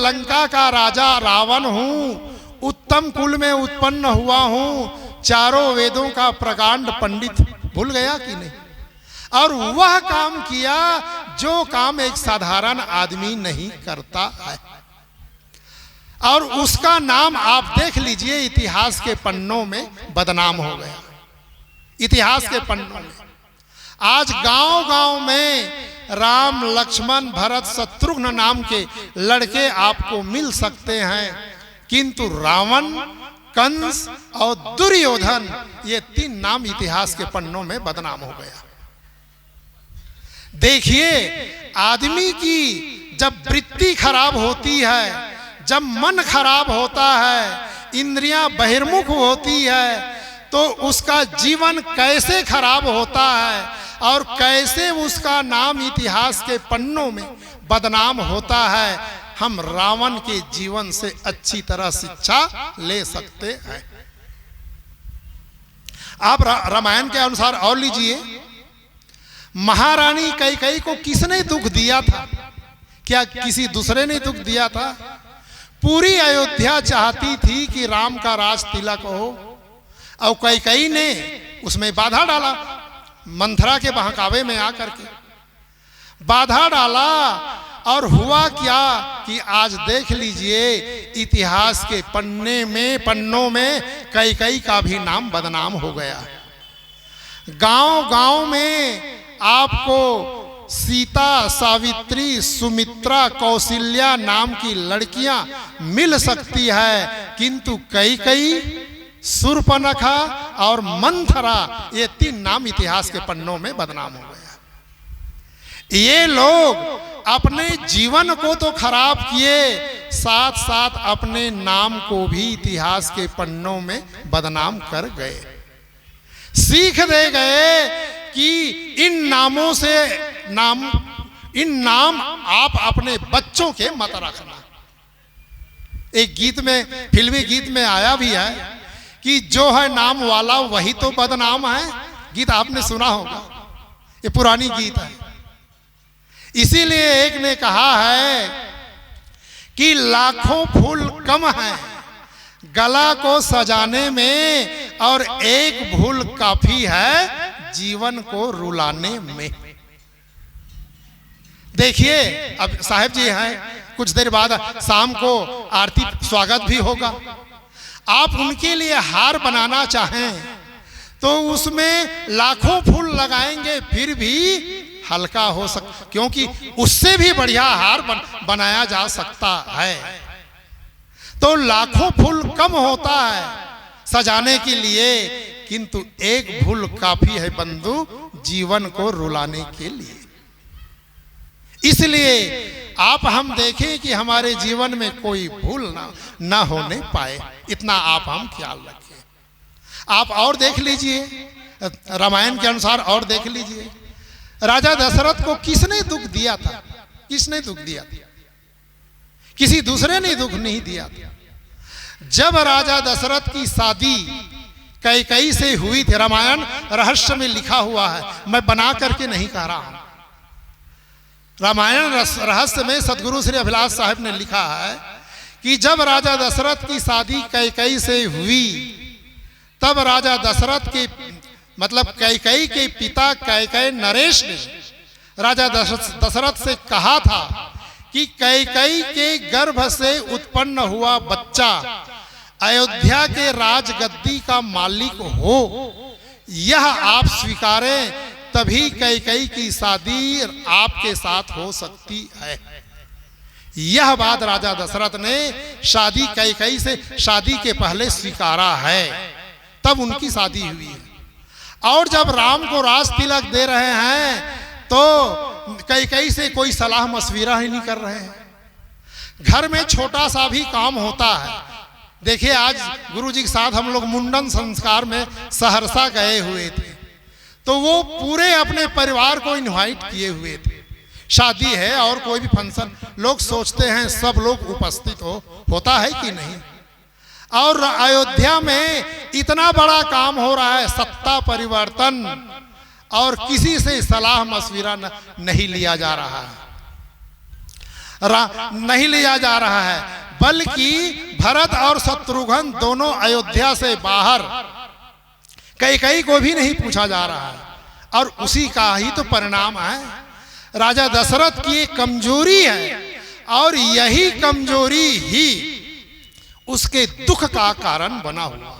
लंका का राजा रावण हूं, उत्तम कुल में उत्पन्न हुआ हूं, चारों वेदों का प्रकांड पंडित। भूल गया कि नहीं? और वह काम किया जो काम एक साधारण आदमी नहीं करता है, और उसका नाम आप देख लीजिए इतिहास के पन्नों में बदनाम हो गया। इतिहास के पन्नों में आज गांव-गांव में राम, लक्ष्मण, भरत, शत्रुघ्न नाम के लड़के आपको मिल सकते हैं, किंतु रावण, कंस और दुर्योधन, ये 3 नाम इतिहास के पन्नों में बदनाम हो गया। देखिए, आदमी की जब वृत्ति खराब होती है, जब मन खराब होता है, इंद्रियां बहिर्मुख होती है, तो उसका जीवन कैसे खराब होता है और कैसे उसका नाम इतिहास के पन्नों में बदनाम होता है, हम रावण के जीवन से अच्छी तरह शिक्षा ले सकते हैं। आप रामायण के अनुसार और लीजिए, महारानी कैकेयी को किसने दुख दिया था? क्या किसी दूसरे ने दुख दिया था? पूरी अयोध्या चाहती थी कि राम का राज तिलक हो, और कैकेयी ने उसमें बाधा डाला, मंथरा के बहकावे में आकर के बाधा डाला। और हुआ क्या कि आज देख लीजिए इतिहास के पन्नों में कैकेयी का भी नाम बदनाम हो गया। गांव-गांव में आपको सीता, सावित्री, सुमित्रा, कौशल्या नाम की लड़कियां मिल सकती है, किंतु कैकेयी, शूर्पणखा और मंथरा, ये 3 नाम इतिहास के पन्नों में बदनाम हो गया। ये लोग अपने जीवन को तो खराब किए, साथ साथ अपने नाम को भी इतिहास के पन्नों में बदनाम कर गए। सीख दे गए कि इन नाम आप अपने बच्चों के मत रखना। एक गीत में, फिल्मी गीत में आया भी है कि जो है नाम वाला वही तो बदनाम है। गीत आपने सुना होगा, ये पुरानी गीत है। इसीलिए एक ने कहा है कि लाखों फूल कम है गला को सजाने में, और एक भूल काफी है जीवन को रुलाने में। देखिए, अब साहब जी हैं, कुछ देर बाद शाम को आरती स्वागत भी होगा। आप उनके लिए हार बनाना चाहें तो उसमें लाखों फूल लगाएंगे फिर भी हल्का हो क्योंकि उससे भी बढ़िया हार बनाया जा सकता है। तो लाखों फूल कम होता है सजाने के लिए, किंतु एक फूल काफी है बंधु जीवन को रुलाने के लिए। इसलिए आप हम देखें कि हमारे जीवन में कोई भूल ना होने पाए, इतना आप हम ख्याल रखें। आप और देख लीजिए, रामायण के अनुसार और देख लीजिए, राजा दशरथ को किसने दुख दिया था? किसने दुख दिया था? किसी दूसरे ने दुख नहीं दिया था। जब राजा दशरथ की शादी कैकेयी से हुई थी, रामायण रहस्य में लिखा हुआ है, मैं बना करके नहीं कह रहा हूं। रामायण रहस्य में सदगुरु श्री अभिलाष साहब ने लिखा है कि जब राजा दशरथ की शादी कैकेयी से हुई, तब राजा दशरथ के मतलब कैकेयी के पिता कैकेयी नरेश ने राजा दशरथ से कहा था कि कैकेयी के गर्भ से उत्पन्न हुआ बच्चा अयोध्या के राजगद्दी का मालिक हो, यह आप स्वीकारें, तभी कैकेयी की शादी आपके साथ हो सकती है। यह बात राजा दशरथ ने शादी कैकेयी से शादी के पहले स्वीकारा है, तब उनकी शादी हुई है। और जब राम को राज तिलक दे रहे हैं तो कैकेयी से कोई सलाह मशविरा ही नहीं कर रहे हैं। घर में छोटा सा भी काम होता है। देखिए, आज गुरुजी के साथ हम लोग मुंडन संस्कार में सहरसा गए हुए थे, तो वो पूरे अपने परिवार को इनवाइट किए हुए थे। शादी है और कोई भी फंक्शन, लोग सोचते हैं सब लोग उपस्थित होता है कि नहीं। और अयोध्या में इतना बड़ा काम हो रहा है, सत्ता परिवर्तन, और किसी से सलाह मशविरा नहीं लिया जा रहा है। नहीं लिया जा रहा है, बल्कि भरत और शत्रुघ्न दोनों अयोध्या से बाहर, कैकेयी को भी नहीं पूछा जा रहा है। और उसी का ही तो परिणाम है। राजा दशरथ की एक कमजोरी है और यही कमजोरी ही उसके दुख का कारण बना हुआ,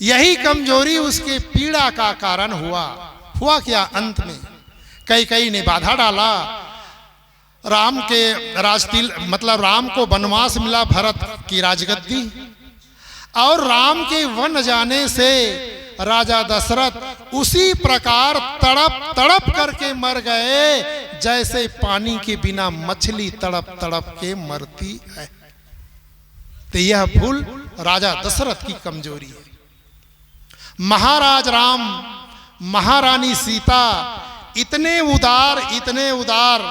यही कमजोरी उसके पीड़ा का कारण हुआ क्या अंत में कैकेयी ने बाधा डाला। राम के राजतिल मतलब राम को वनवास मिला, भरत की राजगद्दी, और राम के वन जाने से राजा दशरथ उसी प्रकार तड़प तड़प करके मर गए जैसे पानी के बिना मछली तड़प तड़प के मरती है। तो यह भूल राजा दशरथ की कमजोरी है। महाराज राम, महारानी सीता इतने उदार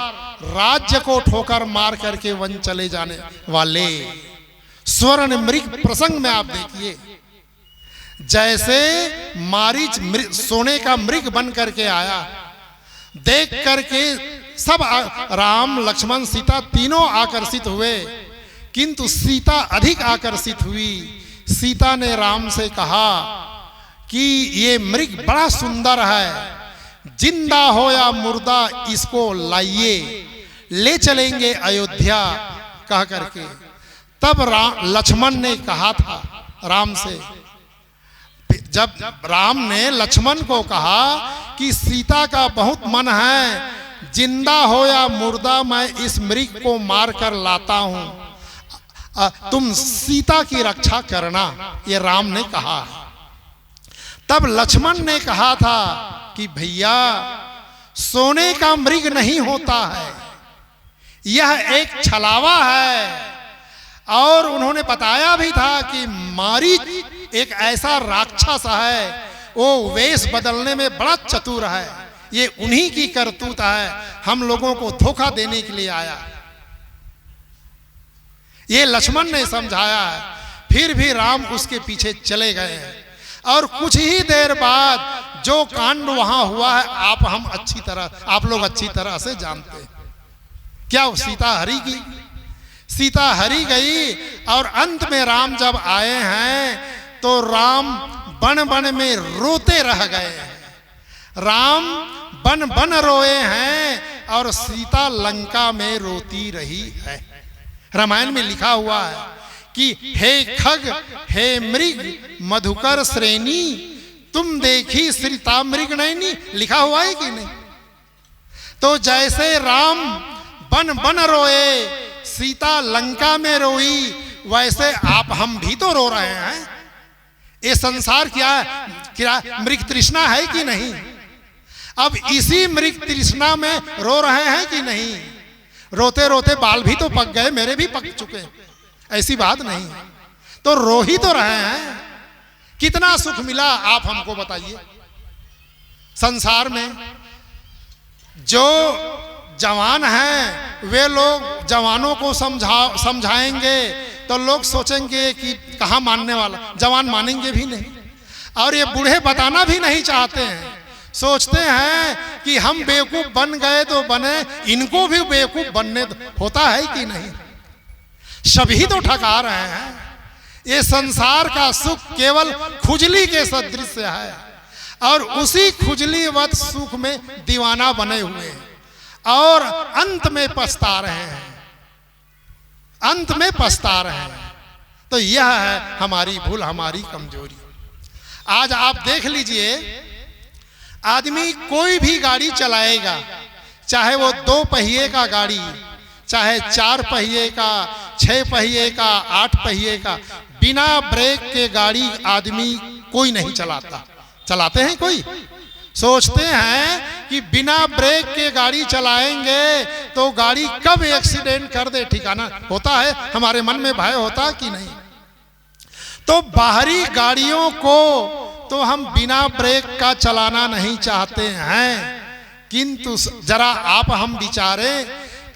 राज्य को ठोकर मार करके वन चले जाने वाले स्वर्ण मृग प्रसंग में आप देखिए, जैसे मारीच सोने का मृग बन करके आया, देख करके सब राम लक्ष्मण सीता तीनों आकर्षित हुए, किंतु सीता अधिक आकर्षित हुई। सीता ने राम से कहा कि ये मृग बड़ा सुंदर है, जिंदा हो या मुर्दा इसको लाइए, ले चलेंगे अयोध्या, कह करके। तब लक्ष्मण ने कहा था राम से, जब राम ने लक्ष्मण को कहा कि सीता का बहुत मन है, जिंदा हो या मुर्दा मैं इस मृग को मार कर लाता हूं, तुम सीता की रक्षा करना, ये राम ने कहा। तब लक्ष्मण ने कहा था कि भैया सोने का मृग नहीं होता है, यह एक छलावा है। और उन्होंने बताया भी था कि मारीच एक ऐसा राक्षस है, वो वेश बदलने में बड़ा चतुर है, ये उन्हीं की करतूत है, हम लोगों को धोखा देने के लिए आया। ये लक्ष्मण ने समझाया है। फिर भी राम उसके पीछे चले गए हैं और कुछ ही देर बाद जो कांड वहां हुआ है आप लोग अच्छी तरह से जानते हैं। क्या सीता हरी की? सीता हरी गई और अंत में राम जब आए हैं तो राम बन बन में रोते रह गए हैं। राम बन बन रोए हैं और सीता लंका में रोती रही है। रामायण में लिखा हुआ है कि हे खग हे मृग मधुकर श्रेणी, तुम देखी श्रीता मृग नैनी, लिखा हुआ है कि नहीं? तो जैसे राम बन बन रोए, सीता लंका में रोई, वैसे आप हम भी तो रो रहे हैं। ये संसार क्या मृग तृष्णा है कि नहीं? अब इसी मृग तृष्णा में रो रहे हैं कि नहीं? रोते रोते बाल भी तो पक गए, मेरे भी पक चुके, ऐसी बात नहीं। तो रो ही तो रहे हैं। कितना सुख मिला आप हमको बताइए। संसार में जो जवान हैं वे लोग जवानों को समझाएंगे तो लोग सोचेंगे कि कहाँ मानने वाला, जवान मानेंगे भी नहीं। और ये बूढ़े बताना भी नहीं चाहते हैं, सोचते हैं कि हम बेवकूफ बन गए तो बने, इनको भी बेवकूफ बनने होता है कि नहीं? सभी तो ठगा रहे हैं। ये संसार का सुख केवल खुजली के सदृश है और उसी खुजलीवत सुख में दीवाना बने हुए हैं और अंत में पछता रहे हैं, अंत में पछता रहे हैं। तो यह है हमारी भूल, हमारी कमजोरी। आज आप देख लीजिए, आदमी कोई भी गाड़ी चलाएगा, चाहे वो 2 पहिए का गाड़ी, चाहे 4 पहिए का, 6 पहिए का, 8 पहिए का, बिना ब्रेक के गाड़ी आदमी कोई नहीं चलाता। चलाते हैं कोई? सोचते हैं कि बिना ब्रेक के गाड़ी चलाएंगे तो गाड़ी कब एक्सीडेंट कर दे ठिकाना होता है, हमारे मन में भय होता कि नहीं? तो बाहरी गाड़ियों को तो हम बिना ब्रेक का चलाना नहीं चाहते हैं, किंतु जरा आप हम विचारें,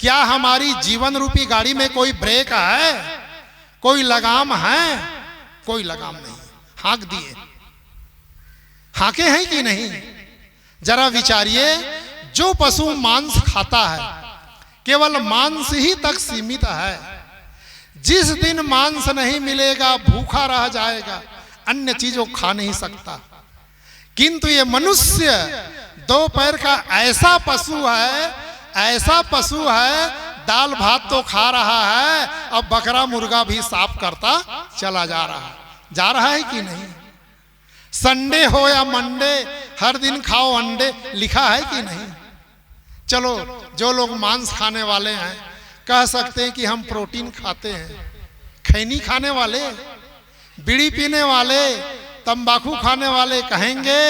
क्या हमारी जीवन रूपी गाड़ी में कोई ब्रेक है, कोई लगाम है? कोई लगाम नहीं। हाँक दिए, हाँके हैं कि नहीं? जरा विचारिए, जो पशु मांस खाता है केवल मांस ही तक सीमित है। जिस दिन मांस नहीं मिलेगा भूखा रह जाएगा, अन्य चीजों खा नहीं सकता। किंतु ये मनुष्य दो पैर का ऐसा पशु है, ऐसा पशु है, दाल भात तो खा रहा है, अब बकरा मुर्गा भी साफ करता चला जा रहा है कि नहीं? संडे हो या मंडे, हर दिन खाओ अंडे, लिखा है कि नहीं? चलो, जो लोग मांस खाने वाले हैं कह सकते हैं कि हम प्रोटीन खाते हैं। खैनी खाने वाले, बीड़ी पीने वाले, तंबाकू खाने वाले कहेंगे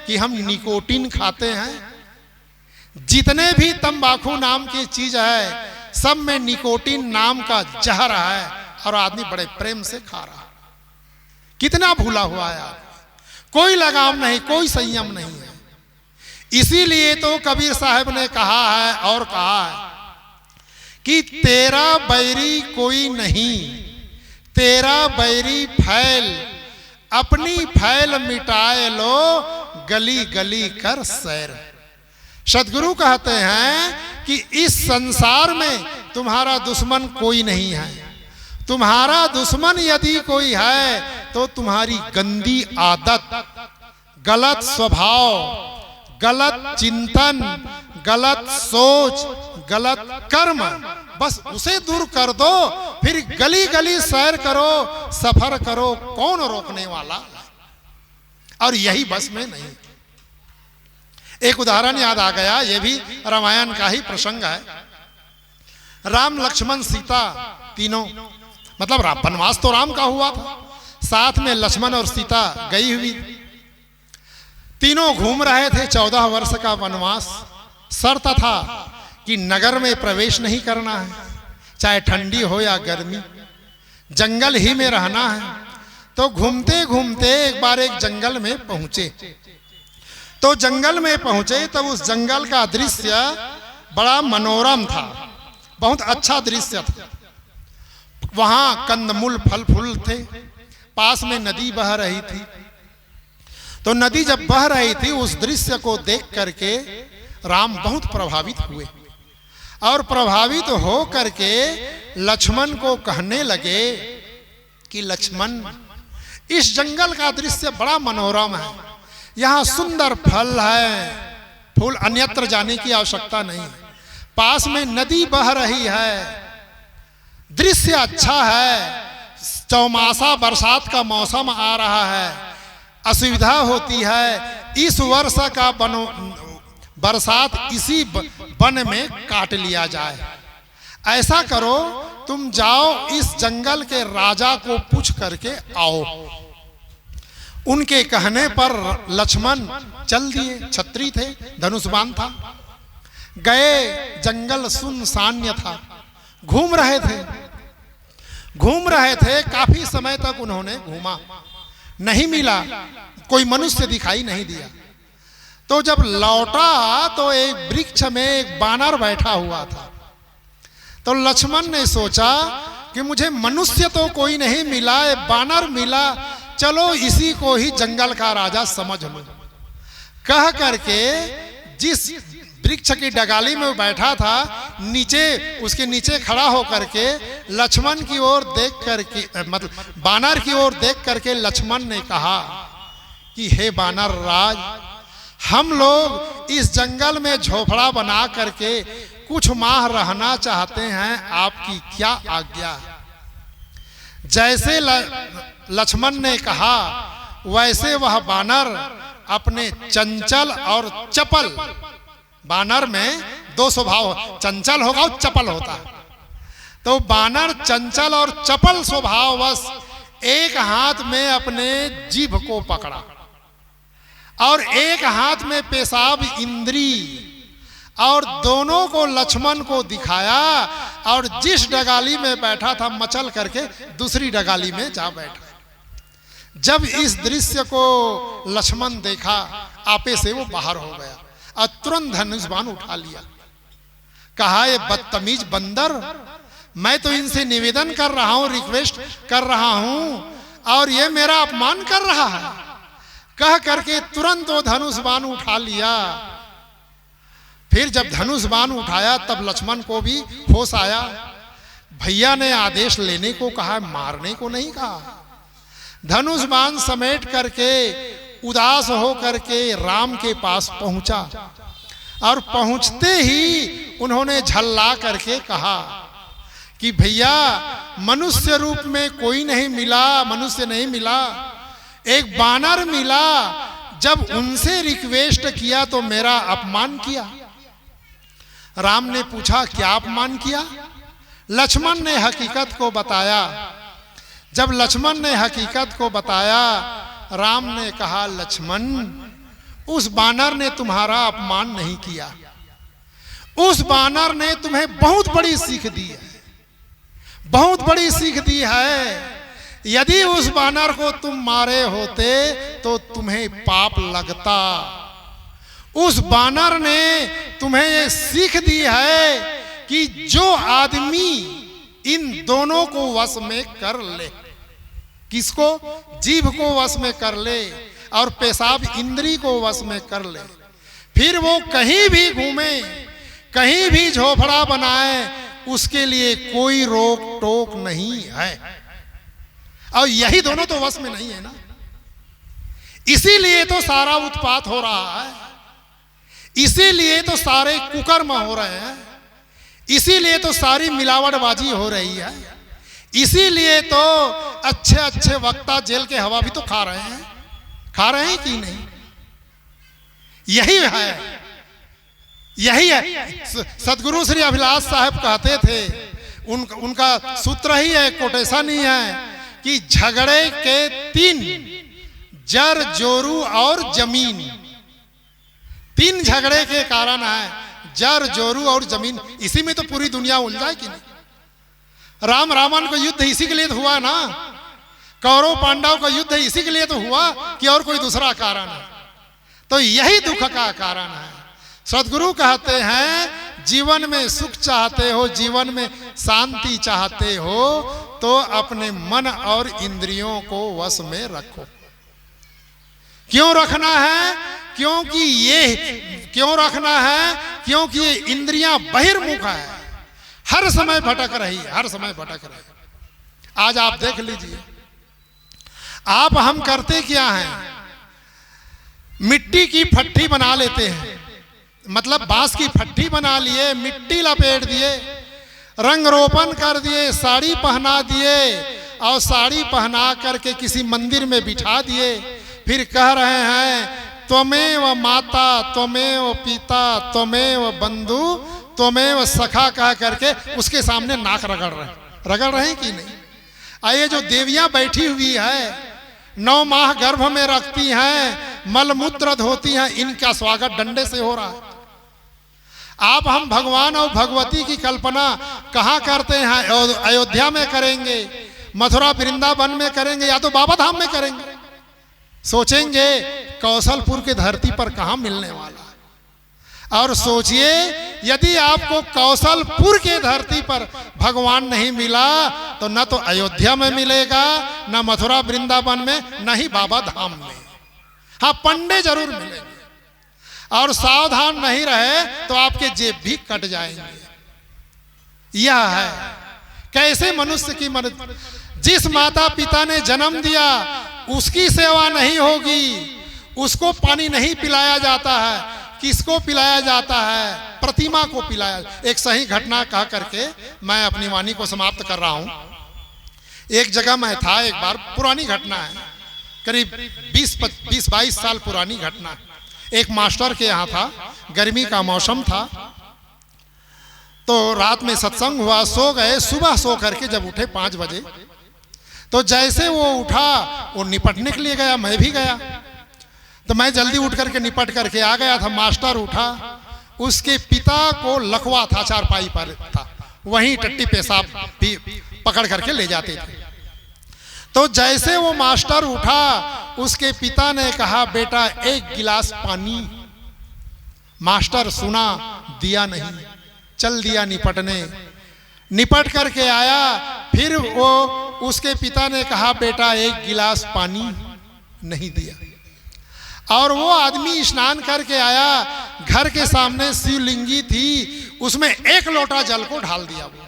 कि हम निकोटीन खाते हैं। जितने भी तंबाकू नाम की चीज है सब में निकोटीन नाम का जहर है और आदमी बड़े प्रेम से खा रहा है। कितना भूला हुआ है आदमी, कोई लगाम नहीं, कोई संयम नहीं है। इसीलिए तो कबीर साहब ने कहा है और कहा है कि तेरा बैरी कोई नहीं, तेरा बैरी फैल, अपनी फैल मिटाए लो, गली गली कर सैर। सदगुरु कहते हैं कि इस संसार में तुम्हारा दुश्मन कोई नहीं है। तुम्हारा दुश्मन यदि कोई है तो तुम्हारी गंदी आदत, गलत स्वभाव, गलत चिंतन, गलत सोच, गलत कर्म, बस उसे दूर कर दो, फिर गली गली सैर करो, सफर करो, कौन रोकने वाला? और यही बस में नहीं। एक उदाहरण याद आ गया, ये भी रामायण का ही प्रसंग है। राम लक्ष्मण सीता तीनों, मतलब वनवास तो राम का हुआ था, साथ में लक्ष्मण और सीता गई हुई, तीनों घूम रहे थे। 14 वर्ष का वनवास, शर्त था कि नगर में प्रवेश नहीं करना है, चाहे ठंडी हो या गर्मी, जंगल ही में रहना है। तो घूमते घूमते एक बार एक जंगल में पहुंचे। तो जंगल में पहुंचे तो उस जंगल का दृश्य बड़ा मनोरम था, बहुत अच्छा दृश्य था। वहां कंदमूल फल फूल थे, पास में नदी बह रही थी। तो नदी जब बह रही थी उस दृश्य को देख करके राम बहुत प्रभावित हुए और प्रभावित हो करके लक्ष्मण को कहने लगे कि लक्ष्मण, इस जंगल का दृश्य बड़ा मनोरम है, यहाँ सुंदर फल है, फूल, अन्यत्र जाने की आवश्यकता नहीं, पास में नदी बह रही है, दृश्य अच्छा है, चौमासा बरसात का मौसम आ रहा है, असुविधा होती है, इस वर्ष का बरसात इसी वन में काट लिया जाए। ऐसा करो, तुम जाओ इस जंगल के राजा को पूछ करके आओ। उनके कहने पर लक्ष्मण चल दिए, छत्री थे, धनुष बाण था, गए। जंगल सुनसान था, घूम रहे थे, काफी समय तक उन्होंने घूमा, नहीं मिला, कोई मनुष्य दिखाई नहीं दिया। तो जब लौटा तो एक वृक्ष में एक बानर बैठा हुआ था। तो लक्ष्मण ने सोचा कि मुझे मनुष्य तो कोई नहीं मिला, बानर मिला, चलो इसी को ही जंगल का राजा समझ लो। कह करके जिस वृक्ष की डगाली में बैठा था, नीचे, उसके नीचे खड़ा होकर के लक्ष्मण की ओर देख करके, मतलब बानर की ओर देख करके लक्ष्मण ने कहा कि हे बानर राज, हम लोग इस जंगल में झोपड़ा बना करके कुछ माह रहना चाहते हैं, आपकी क्या आज्ञा? जैसे लक्ष्मण ने कहा वैसे वह बानर अपने चंचल और चपल, बानर में दो स्वभाव, चंचल होगा और चपल होता है, तो बानर चंचल और चपल स्वभाववश एक हाथ में अपने जीभ को पकड़ा और एक हाथ में पेशाब इंद्री, और दोनों को लक्ष्मण को दिखाया और जिस डगाली में बैठा था मचल करके दूसरी डगाली में जा बैठा। जब इस दृश्य को लक्ष्मण देखा, आपे से वो बाहर हो गया और तुरंत धनुष बाण उठा लिया। कहा, ये बदतमीज बंदर, मैं तो इनसे निवेदन कर रहा हूं, रिक्वेस्ट कर रहा हूं और ये मेरा अपमान कर रहा है। कह करके तुरंत वो धनुष बाण उठा लिया। फिर जब धनुष बाण उठाया तब लक्ष्मण को भी होश आया। भैया ने आदेश लेने को कहा, मारने को नहीं कहा। धनुष बाण समेट करके उदास हो करके राम के पास पहुंचा और पहुंचते ही उन्होंने झल्ला करके कहा कि भैया मनुष्य रूप में कोई नहीं मिला, मनुष्य नहीं मिला, एक बानर मिला। जब उनसे रिक्वेस्ट किया तो मेरा अपमान किया। राम ने पूछा, क्या अपमान किया? लक्ष्मण ने हकीकत को बताया। जब लक्ष्मण ने हकीकत को बताया, राम ने कहा, लक्ष्मण, उस बानर ने तुम्हारा अपमान नहीं किया, उस बानर ने तुम्हें बहुत बड़ी सीख दी है, बहुत बड़ी सीख दी है। यदि उस बानर को तुम मारे होते तो तुम्हें पाप लगता। उस बानर ने तुम्हें ये सीख दी है कि जो आदमी इन दोनों को वश में कर ले, किसको? जीभ को वश में कर ले और पेशाब इंद्री को वश में कर ले, फिर वो कहीं भी घूमे, कहीं भी झोपड़ा बनाए, उसके लिए कोई रोक टोक नहीं है। और यही दोनों तो वश में नहीं है ना, इसीलिए तो सारा उत्पात हो रहा है, इसीलिए तो सारे कुकर्म हो रहे हैं, इसीलिए तो सारी मिलावटबाजी हो रही है, इसीलिए तो अच्छे अच्छे वक्ता जेल के हवा भी तो खा रहे हैं, खा रहे हैं कि नहीं? यही है, यही है। सदगुरु श्री अभिलाष साहब कहते थे, उनका सूत्र ही है, कोटेशन ही है कि झगड़े के 3 जर, जोरू और जमीन, 3 झगड़े के कारण है, जर, जोरू और जमीन। इसी में तो पूरी दुनिया उलझा कि नहीं? राम रावण का युद्ध इसी के लिए तो हुआ ना, कौरव पांडव का युद्ध इसी के लिए तो हुआ कि और कोई दूसरा कारण है? तो यही दुख का कारण है। सदगुरु कहते हैं, जीवन में सुख चाहते हो, जीवन में शांति चाहते हो, तो अपने मन और इंद्रियों को वश में रखो। क्यों रखना है? क्योंकि ये क्यों रखना है? क्योंकि ये इंद्रियां बहिर्मुख है, हर समय भटक रही है, हर समय भटक रही है। आज आप देख लीजिए, आप हम करते क्या हैं? मिट्टी की फट्टी बना लेते हैं, मतलब बांस की फट्टी बना लिए, मिट्टी लपेट दिए, रंग रोपण कर दिए, साड़ी पहना दिए और साड़ी पहना करके किसी मंदिर में बिठा दिए, फिर कह रहे हैं त्वमेव माता, त्वमेव पिता, त्वमेव बंधु, त्वमेव सखा कह करके उसके सामने नाक रगड़ रहे हैं कि नहीं? ये जो देवियां बैठी हुई है, 9 माह गर्भ में रखती हैं, मलमूत्र धोती हैं, इनका स्वागत डंडे से हो रहा है। आप हम भगवान और भगवती की कल्पना कहाँ करते हैं? अयोध्या में करेंगे, मथुरा वृंदावन में करेंगे, या तो बाबा धाम में करेंगे। सोचेंगे कौशलपुर की धरती पर कहाँ मिलने वाला है। और सोचिए, यदि आपको कौशलपुर के धरती पर भगवान नहीं मिला तो न तो अयोध्या में मिलेगा, न मथुरा वृंदावन में, न ही बाबा धाम में। हाँ, पंडे जरूर मिलेंगे, और सावधान नहीं रहे तो आपके जेब भी कट जाएंगे। यह है कैसे मनुष्य की मदद। जिस माता पिता ने जन्म दिया उसकी सेवा नहीं होगी, उसको पानी नहीं पिलाया जाता है, किसको पिलाया जाता है? प्रतिमा को पिलाया। एक सही घटना कह करके मैं अपनी वाणी को समाप्त कर रहा हूं। एक जगह मैं था एक बार, पुरानी घटना है, करीब 20-22 साल पुरानी घटना। एक मास्टर के यहाँ था, गर्मी का मौसम था, तो रात में सत्संग हुआ, सो गए। सुबह सो करके जब उठे 5 बजे, तो जैसे वो उठा, वो निपटने के लिए गया, मैं भी गया। तो मैं जल्दी उठ करके निपट करके आ गया था। मास्टर उठा, उसके पिता को लकवा था, चारपाई पर था, वहीं टट्टी पेशाब भी पकड़ करके ले जाते थे। तो जैसे वो मास्टर उठा, उसके पिता ने कहा, बेटा 1 गिलास पानी। मास्टर सुना, दिया नहीं, चल दिया निपटने। निपट करके आया, फिर वो उसके पिता ने कहा, बेटा 1 गिलास पानी, नहीं दिया। और वो आदमी स्नान करके आया, घर के सामने शिवलिंगी थी, उसमें 1 लोटा जल को ढाल दिया। वो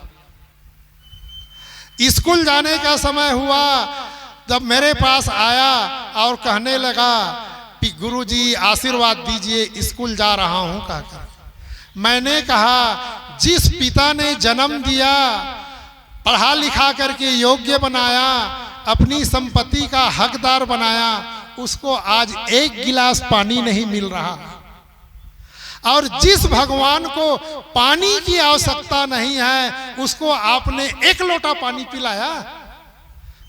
स्कूल जाने का समय हुआ, जब मेरे पास आया और कहने लगा कि गुरुजी आशीर्वाद दीजिए, स्कूल जा रहा हूं कहकर। मैंने कहा जिस पिता ने जन्म दिया, पढ़ा लिखा करके योग्य बनाया, अपनी संपत्ति का हकदार बनाया, उसको आज 1 गिलास पानी नहीं मिल रहा। और जिस भगवान को पानी की आवश्यकता नहीं है, उसको आपने 1 लोटा पानी पिलाया।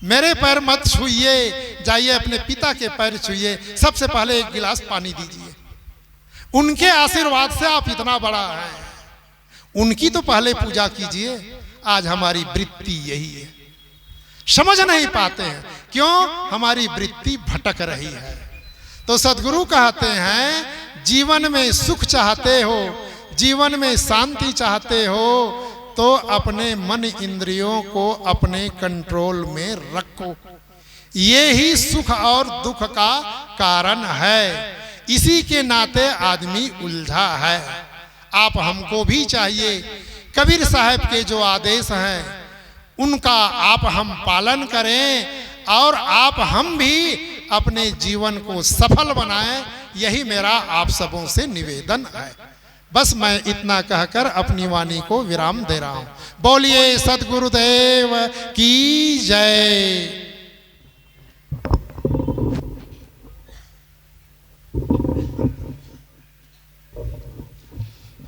मेरे पैर मत छूइए, जाइए अपने पिता के पैर छूइए, सबसे पहले 1 गिलास पानी दीजिए। उनके आशीर्वाद से आप इतना बड़ा हैं, उनकी तो पहले पूजा कीजिए। आज हमारी वृत्ति यही है, समझ नहीं पाते हैं क्यों, हमारी वृत्ति भटक रही है। तो सद्गुरु कहते हैं जीवन में सुख चाहते हो, जीवन में शांति चाहते हो, तो अपने मन इंद्रियों को अपने कंट्रोल में रखो। ये ही सुख और दुख का कारण है। इसी के नाते आदमी उलझा है। आप हमको भी चाहिए, कबीर साहब के जो आदेश हैं उनका आप हम पालन करें और आप हम भी अपने जीवन को सफल बनाएं। यही मेरा आप सबों से निवेदन है। बस मैं इतना कहकर अपनी वाणी को विराम दे रहा हूं। बोलिए सद्गुरुदेव की जय।